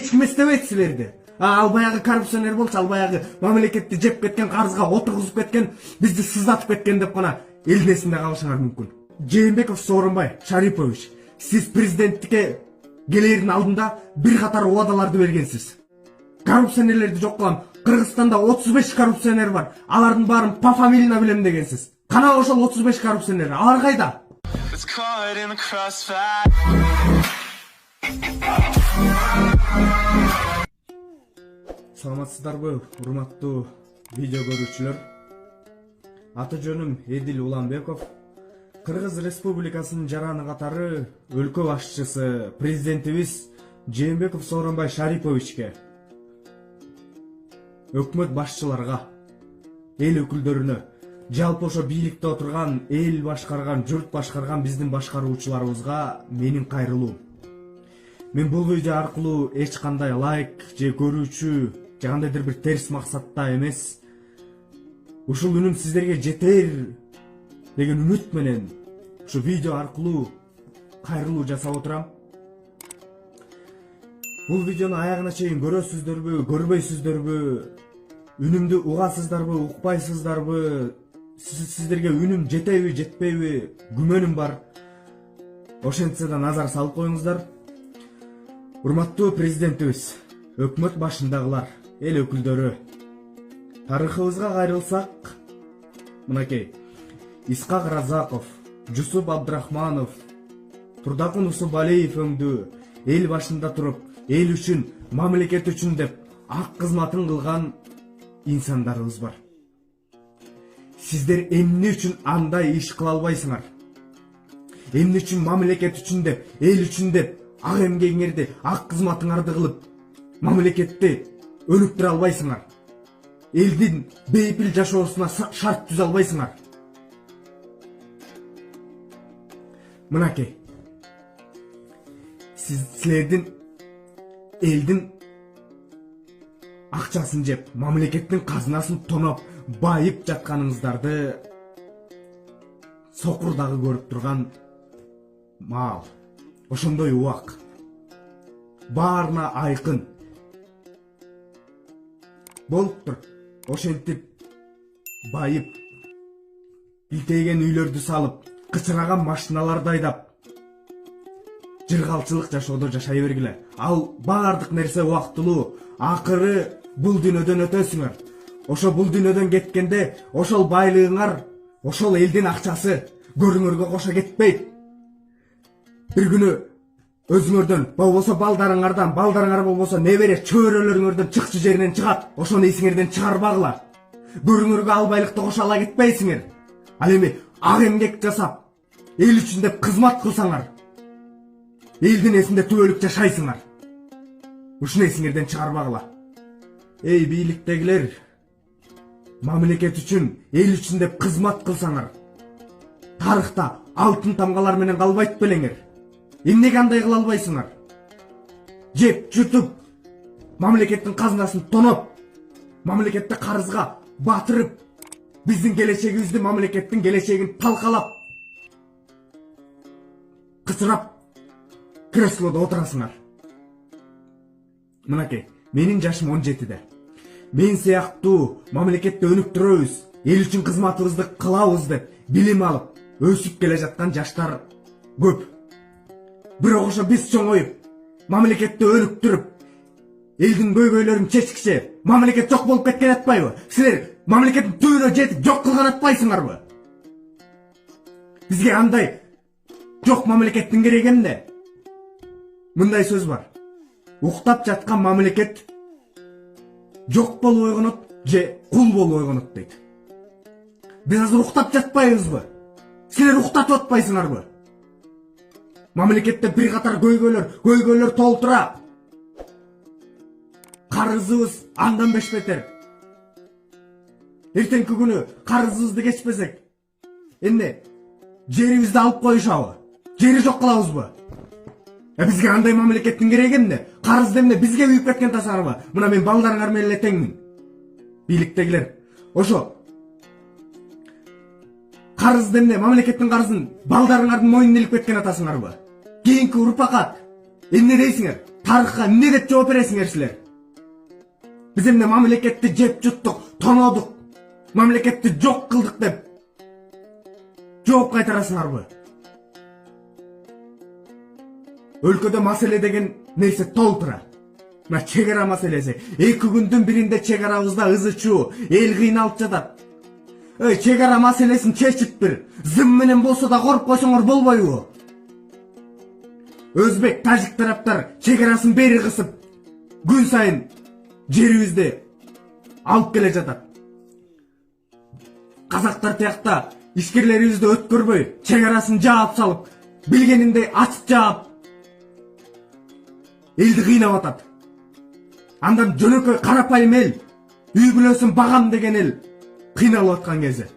эч ким эстебейт силерди. Ал баягы коррупционер болчу, ал баягы мамлекетти жеп кеткен, карызга отургузуп кеткен, бизди сыздатып кеткен деп гана элдин эсинде калышыңар мүмкүн. Жээнбеков Сооронбай Шарипович, сиз президенттикке келердин алдында бир катар убадаларды бергенсиз. Коррупционерлерди жок кылам. Кыргызстанда 35 коррупционер бар. Алардын баарын по фамилияна билем дегенсиз. Кана ошол 35 коррупционер? Алар кайда? Саламатсыздарбы, урматтуу видео көрүүчүлөр? Аты жөнүм Эдил Уланбеков. Кыргыз Республикасынын жараны катары өлкө башчысы президентибиз Жээнбеков Сооронбай Шариповичке, өкмөт башчыларга, эл өкүлдөрүнө, жалпы ошо бийликте отурган, эл башкарган, журт башкарган биздин башкаруучуларыбызга менин кайрылуум. Мен бул видео аркылуу эч кандай лайк же көрүүчү, же кандайдыр бир терс максатта эмес, ушул үнүм сиздерге жетер деген үмүт менен ушу видео аркылуу кайрылуу жасап отурам. Бул видеону аягына чейин көрөсүздөрбү, көрбөйсүздөрбү, үнүмдү угасыздарбы, укпайсыздарбы, сиздерге үнүм жетеби, жетпейби күмөнүм бар. Ошентсе да назар салып коюңуздар. Урматтуу президентибиз, өкмөт башындагылар, эл өкүлдөрү, тарыхыбызга кайрылсак, мынакей Исхак Разаков, Жусуп Абдрахманов, Турдакун Усубалиев өңдү эл башында туруп, эл үчүн, мамлекет үчүн деп ак кызматын кылган инсандарыбыз бар. Сиздер эмне үчүн андай иш кыла албайсыңар? Эмне үчүн мамлекет үчүн деп, эл үчүн деп ак эмгегиңерди, ак кызматыңарды кылып, мамлекетти өнүктүрө албайсыңар? Элдин бейпил жашоосуна шарт түзө албайсыңар? Мынакей, силердин элдин акчасын жеп, мамлекеттин казынасын тоноп, байып жатканыңыздарды сокур дагы көрүп турган маал. Ошондой убак. Баарына айкын. Болуптур. Ошентип байып, билтейген үйлөрдү салып, кычыраган машиналарды айдап, жыргалчылык жашоодо жашай бергиле. Ал баардык нерсе убактылуу. Акыры бул дүйнөдөн өтөсүңөр. Ошо бул дүйнөдөн кеткенде, ошол байлыгыңар, ошол элдин акчасы көрүңөргө кошо кетпейт. Бир күнү өзүңөрдөн, болбосо балдарыңардан, балдарыңар болбосо небере чөйрөлөрүңөрдөн чыкчы жеринен чыгат. Ошону эсиңерден чыгарбагыла. Көрүңөргө ал байлыкты кошо ала кетпейсиңер. Ал эми ак эмгек жасап, эл үчүн деп кызмат кылсаңар, элдин эсинде түбөлүк жашайсыңар. Ушуну эсиңерден чыгарбагыла. Эй бийликтегилер, мамлекет үчүн, эл үчүн деп кызмат кылсаңар, тарыхта алтын тамгалар менен калбайт белеңер. Эмнеге андай кыла албайсыңар? Жеп, жутуп, мамлекеттин казынасын тоноп, мамлекетти карызга батырып, биздин келечегибизди, мамлекеттин келечегин талкалап, кычырап, креслодо отурасыңар. Мынакей, менин жашым 17-де. Мен сыяктуу мамлекетти өнүктүрөбүз, эл үчүн кызматыбызды кылабыз деп билим алып, өсүп келе жаткан жаштар көп. Бирок ошо биз чоңоюп, мамлекетти өнүктүрүп, элдин көйгөйлөрүн чечкиче, мамлекет жок болуп кеткен атпайбы? Силер мамлекеттин түбүнө жетип жок кылган атпайсыңарбы? Бизге андай жок мамлекеттин кереги эмне? Мындай сөз бар. Уктап жаткан мамлекет жок болуп ойгонот же кул болуп ойгонот дейт. Биз азыр уктап жатпайбызбы? Силер уктатып атпайсыңарбы? Мамлекетте бир катар көйгөйлөр толтура. Карызыбыз андан бешбетер. Эртеңки күнү карызыбызды кечпесек, эмне? Жерибизди алып коюшабы? Жери жок кылабызбы? Бизге андай мамлекеттин кереги эмне? Карызды эмне бизге үйүп кеткен тасарбы? Мына мен балдарыңар менен эле теңмин. Бийликтегилер, ошо карызды эмне, мамлекеттин карызын балдарыңардын мойнуна илип кеткен атасыңарбы? Кийинки урпакка эмне дейсиңер? тарыхка эмне деп жооп бересиңер силер? Биз эмне мамлекетти жеп жуттук, тонодук, мамлекетти жок кылдык деп жооп кайтарасыңарбы? Өлкөдө маселе деген нерсе толтура. Мына чек ара маселеси. 2 күндүн биринде чек арабызда ызы чуу, эл кыйналып жатат. Чек ара маселесин чечип бир. Зым менен болсо да коруп койсоңор болбойбу? Өзбек, тажик тараптар чек арасын бери кысып, күн сайын жерибизди алып келе жатат. Казактар тиякта ишкерлерибизди өткөрбөй, чек арасын жаап салып, билгениндей ачып жаап элди кыйнап атат. Андан жөнөкөй карапайым эл, үй бүлөсүн багам деген эл кыйналып аткан кези.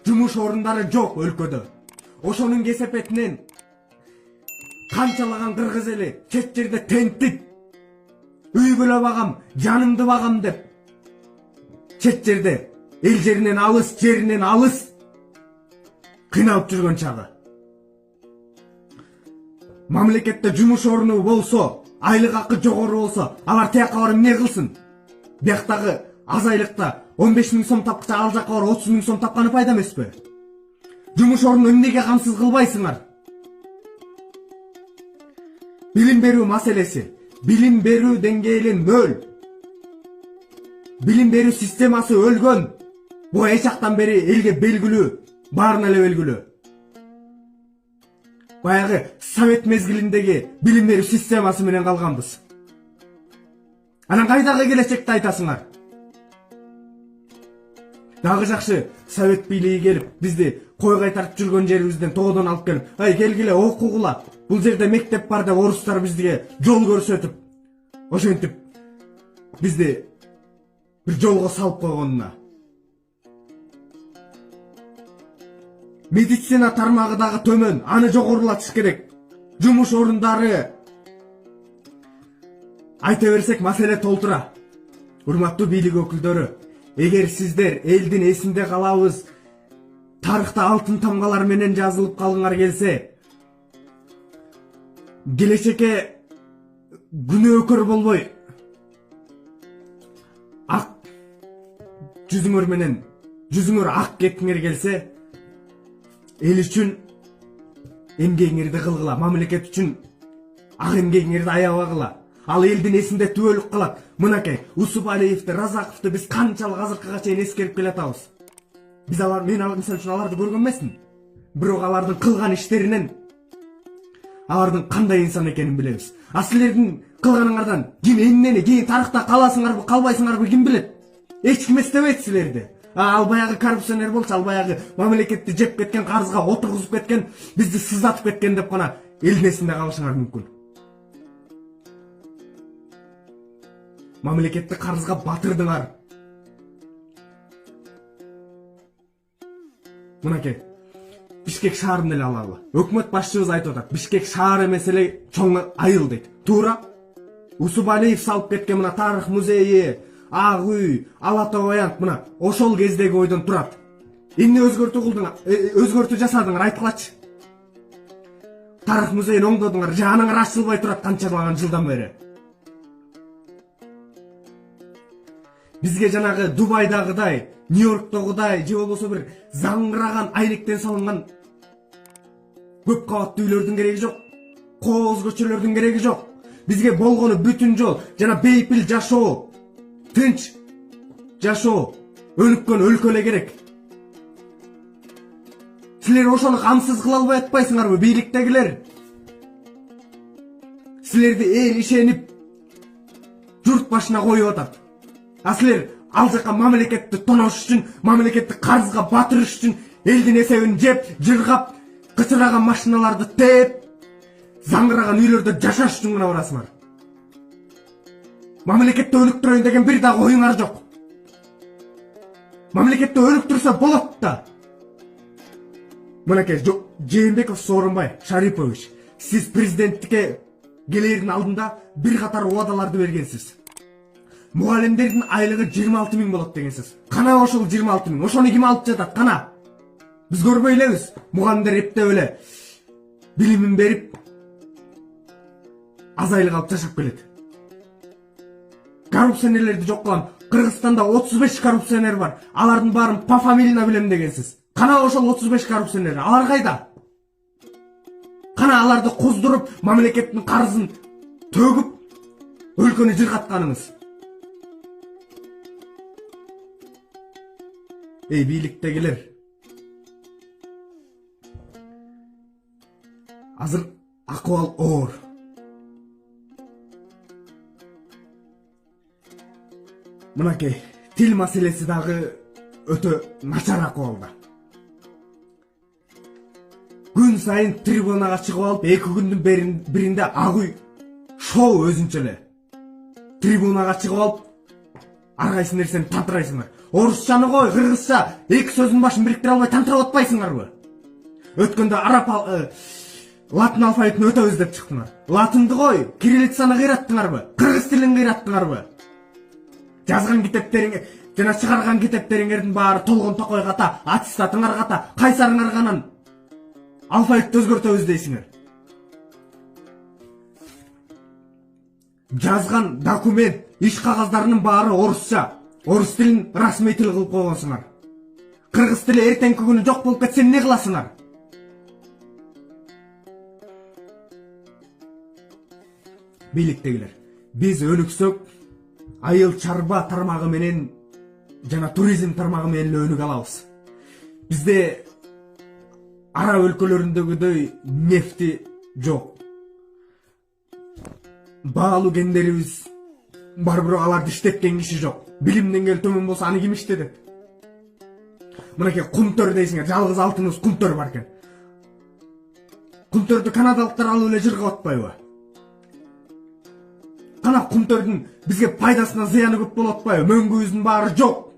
Жумуш орундары жок өлкөдө. Ошонун кесепетинен канчалаган кыргыз эли чет жерде тентип, үй бүлө багам, жанымды багам деп чет жерде эл жеринен алыс кыйналып жүргөн чагы. Мамлекетте жумуш орну болсо, айлык акы жогору болсо, алар тияка барып эмне кылсын? Бияктагы аз айлыкта 15 000 сом тапкыча ал жака барып 30 000 сом тапканы пайда эмеспи? Жумуш орнун эмнеге камсыз кылбайсыңар? Билим берүү маселеси, билим берүү деңгээли нөл. Билим берүү системасы өлгөн. Бу эч жактан бери элге белгилүү, баарына эле белгилүү. Баягы совет мезгилиндеги билим берүү системасы менен калганбыз. Анан кайдагы келечекти айтасыңар? Дагы жакшы совет бийлиги келип, бизди кой кайтарып жүргөн жерибизден тоодон алып келип, келгиле окугула. Бул жерде мектеп бар деп орустар бизге жол көрсөтүп, ошентип бизди бир жолго салып койгонуна. Медицина тармагы дагы төмөн, аны жогорулатыш керек. Жумуш орундары айта берсек маселе толтура. Урматтуу бийлик өкүлдөрү, эгер сиздер элдин эсинде калабыз, тарыхта алтын тамгалар менен жазылып калгыңар келсе, келечекке күнөөкөр болбой ак жүзүңөр менен жүзүңөр ак кеткиңер келсе, эл үчүн эмгегиңерди кылгыла, мамлекет үчүн ак эмгегиңерди аябагыла. Ал элдин эсинде түбөлүк калат. Мынакей Усубалиевди, Разаковду биз канчалык азыркыга чейин эскерип келатабыз. Биз алар, мен мисалы үчүн аларды көргөн эмесмин. Бирок алардын кылган иштеринен алардын кандай инсан экенин билебиз. А силердин кылганыңардан ким эмнени, кийин тарыхта каласыңарбы, калбайсыңарбы ким билет? Эч ким эстебейт силерди. Ал баягы коррупционер болчу, ал баягы мамлекетти жеп кеткен, карызга отургузуп кеткен, бизди сыздатып кеткен деп гана элдин эсинде калышыңар мүмкүн. Мамлекетти карызга батырдыңар. Мынакей Бишкек шаарын эле алалы. Өкмөт башчыбыз айтып атат, Бишкек шаары эмес эле чоң айыл дейт. Туура. Усубалиев салып кеткен мына тарых музейи, Ак үй, Ала Тоо Баянт мына ошол кездеги ойдон турат. Эмне өзгөртүү жасадыңар, айткылачы. Тарых музейин оңдодуңар, жаныңар ачылбай турат канчалаган жылдан бери. Бизге жанагы Дубайдагыдай, Нью-Йорктогудай, же болбосо бир заңгыраган айнектен салынган көп кабаттуу үйлөрдүн кереги жок. Кооз көчөлөрдүн кереги жок. Бизге болгону бүтүн жол жана бейпил жашоо, тынч жашоо, өнүккөн өлкө эле керек. Силер ошону камсыз кыла албай атпайсыңарбы, бийликтегилер? Силерди эл ишенип журт башына коюп атат. А силер ал жака мамлекетти тонош үчүн, мамлекетти карызга батырыш үчүн элдин эсебин жеп, жыргап, кычыраган машиналарды тээп, заңгыраган үйлөрдө жашаш үчүн гана барасыңар. Мамлекетти өнүктүрөйүн деген бир дагы оюңар жок. Мамлекетти өнүктүрсө болот да. Мынакей Жээнбеков Сооронбай Шарипович, сиз президенттикке келердин алдында бир катар убадаларды бергенсиз. Мугалимдердин айлыгы 26 000 болот дегенсиз. Кана ошол 26 000? Ошону ким алып жатат? Кана? Биз көрбөй элебиз. Мугалимдер эптеп эле билимин берип, азайлык алып жашап келет. Коррупционерлерди жок кылам. Кыргызстанда 35 коррупционер бар. Алардын баарын по фамилияна билем дегенсиз. Кана ошол 35 коррупционер? Алар кайда? Кана аларды коздуруп, мамлекеттин карызын төгүп, өлкөнү жыргатканыңыз? Эй, бийликтегилер. Азыр акыбал оор. Мынакей, тил маселеси дагы өтө начар акыбалда. Күн сайын трибунага чыгып алып, 2 күндүн биринде ак үй шоу өзүнчө эле. Трибунага чыгып алып, ар кайсы нерсени тантырайсыңар. Орусчаны кой, кыргызча 2 сөздүн башын бириктире албай тантырап атпайсыңарбы? Өткөндө латын алфавитин өтөбүз деп чыктыңар. Латынды кой, кириллицаны кыйраттыңарбы? Кыргыз тилин кыйраттыңарбы? Жазган китептериңер жана чыгарган китептериңердин баары толгон токой ката, аттестатыңар ката, кайсарыңар канан алфавитти өзгөртөбүз дейсиңер. Жазган документ, иш кагаздарынын баары орусча. Орус тилин расмий тил кылып койгонсуңар. Кыргыз тили эртеңки күнү жок болуп кетсе эмне кыласыңар? Бийликтегилер, биз өнүксөк, айыл чарба тармагы менен жана туризм тармагы менен өнүк алабыз. Бизде араб өлкөлөрүндөгүдөй нефти жок. Баалуу кендерибиз бар, бирок аларды иштеткен киши жок. Билим деңгээли төмөн болсо аны ким иштетет? Мынакей кумтөр дейсиңер, жалгыз алтыныбыз кумтөр бар экен. Кумтөрдү канадалыктар алып эле жыргап атпайбы? Кана кумтөрдүн бизге пайдасынан зыяны көп болуп атпайбы? Мөңгүбүздүн баары жок.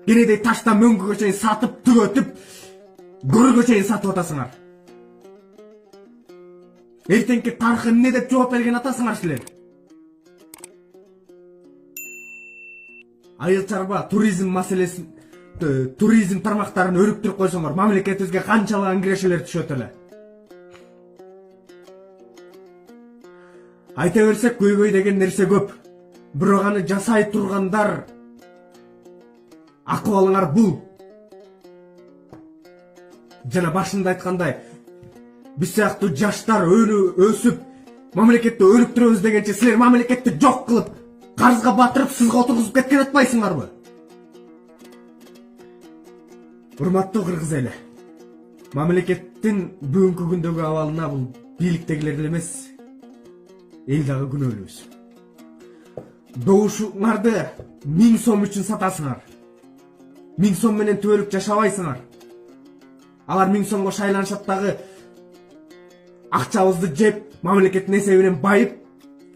Кенедей таштан мөңгүгө чейин сатып, түгөтүп, көргө чейин сатып атасыңар. Эртеңки тарыхы эмне деп жооп берген атасыңар силер? Айыл чарба туризм маселесин, туризм тармактарын өрүктүрүп койсоңор, мамлекетибизге канчалаган кирешелер түшөт эле. Айта берсек, көйгөй деген нерсе көп. Бирок аны жасай тургандар акыбалыңар бул. Жана башында айткандай, биз сыяктуу жаштар өсүп, мамлекетти өнүктүрөбүз дегенче силер мамлекетти жок кылып, карызга батырып, сызга отургузуп кеткен атпайсыңарбы? Урматтуу кыргыз эли, мамлекеттин бүгүнкү күндөгү абалына бул бийликтегилер эмес, эл дагы күнөөлүүбүз. Добушуңарды 1000 сом үчүн сатасыңар. 1000 сом менен түбөлүк жашабайсыңар. Алар 1000 сомго шайланышат дагы акчабызды жеп, мамлекеттин эсебинен байып,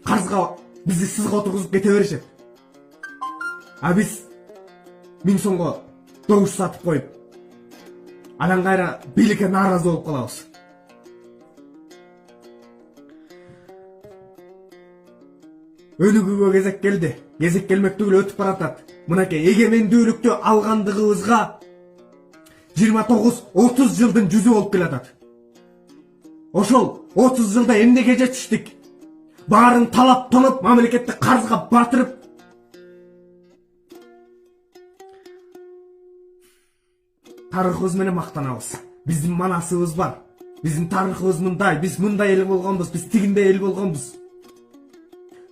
карызга бизди сызга отургузуп кете беришет. А биз 1000 сомго добуш сатып коюп, анан кайра бийликке нааразы болуп калабыз. Өнүгүүгө кезек келди. Кезек келмек түгүл өтүп баратат. Мынакей эгемендүүлүктү алгандыгыбызга 29-30 жылдын жүзү болуп келатат. Ошол 30 жылда эмнеге жетиштик? Баарын талап тонуп, мамлекетти карызга батырып, тарыхыбыз менен мактанабыз. Биздин манасыбыз бар. Биздин тарыхыбыз мындай, биз мындай эл болгонбуз, биз тигиндей эл болгонбуз.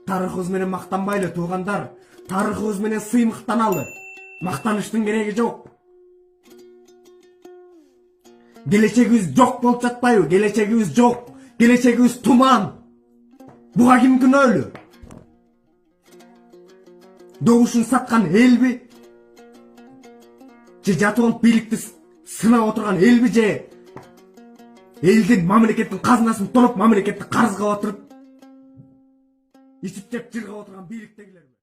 Тарыхыбыз менен мактанбайлы туугандар. Тарыхыбыз менен сыймыктаналы. Мактаныштын кереги жок. Келечегибиз жок болуп жатпайбы? Келечегибиз жок. Келечегибиз туман. Буга ким күнөөлүү? Добушун саткан элби? Же жатып алып бийликти сынап отурган элби, же элдин мамлекеттин казынасын тонуп, мамлекетти карызга батырып, ичип жеп жыргап отурган бийликтегилерби?